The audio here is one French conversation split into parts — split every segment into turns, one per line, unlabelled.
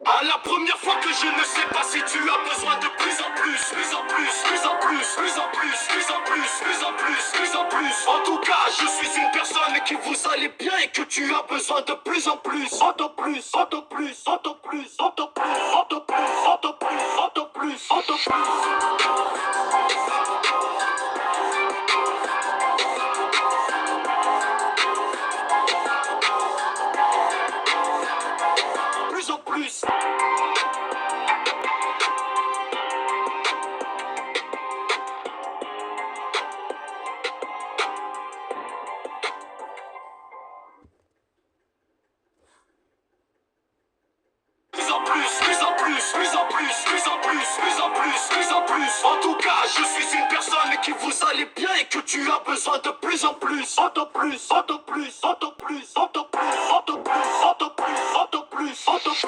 À la première fois que je ne sais pas si tu as besoin de plus en plus, plus en plus, plus en plus, plus en plus, plus en plus, plus en plus, plus en plus. En tout cas, je suis une personne qui vous allez bien et que tu as besoin de plus en plus, en plus, en plus, en plus, en plus, en plus, en plus, en plus, en plus. Plus en plus. Plus en plus, plus en plus, plus en plus, plus en plus, plus en plus, plus en plus. En tout cas, je suis une personne qui vous allez bien et que tu as besoin de plus en plus, en plus, en plus, en plus, en plus, en plus, en plus, en plus, en plus.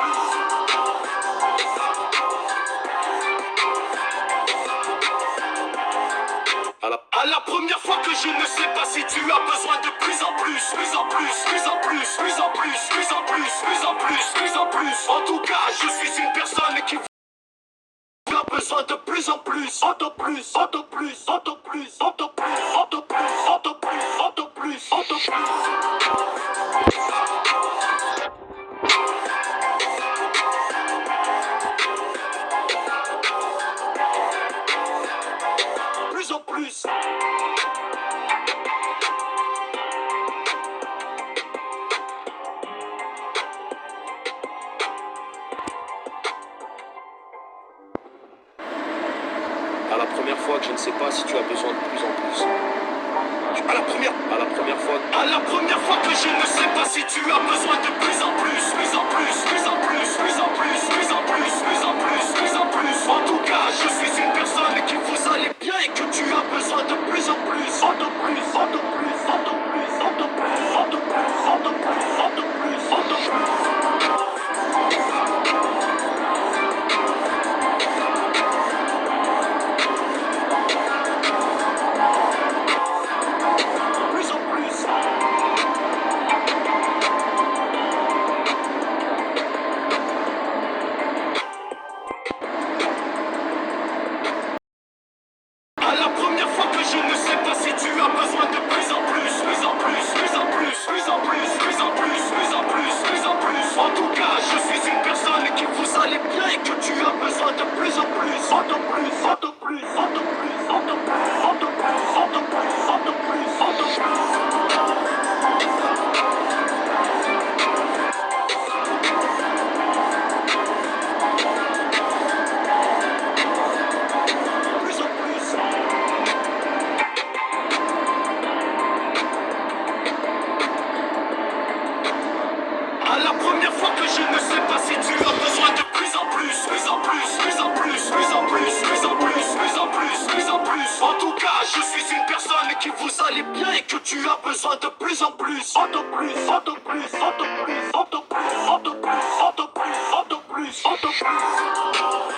À la première fois que je ne sais pas si tu as besoin de plus en plus, plus en plus, plus en plus, plus en plus, plus en plus, plus en plus, plus en plus. En tout cas, je suis une personne qui a besoin de plus en plus, en plus, en plus, en plus, en plus, en plus, en plus, en plus, en plus. Plus en plus.
À la première fois que je ne sais pas si tu as besoin de plus en plus. À la première fois.
À la première fois que je ne sais pas si tu as besoin de plus en plus, plus en plus, plus en plus, plus en plus, plus en plus, plus en plus, plus en plus. En tout cas, je suis une personne qui vous allez bien et que tu as besoin de plus en plus, en plus, en plus, en plus, en plus, en plus, en plus, en plus, en plus. Plus en plus. À la première fois que je ne sais pas si tu as besoin de plus en plus, plus en plus, plus en plus, plus en plus, plus en plus, plus en plus, plus en plus. En tout cas, je suis une personne qui vous allez bien et que tu as besoin de plus en plus, en plus, en plus, en plus, en plus, en plus, en plus, en plus, en plus. Plus en plus. À la première fois que je ne sais pas si tu as besoin de plus en plus, plus en plus, plus en plus, plus en plus, plus en plus, plus en plus, plus en plus. En tout cas, je suis une personne qui vous allez bien et que tu as besoin de plus en plus, en plus, en plus, en plus, en plus, en plus, en plus, en plus, en plus, en plus.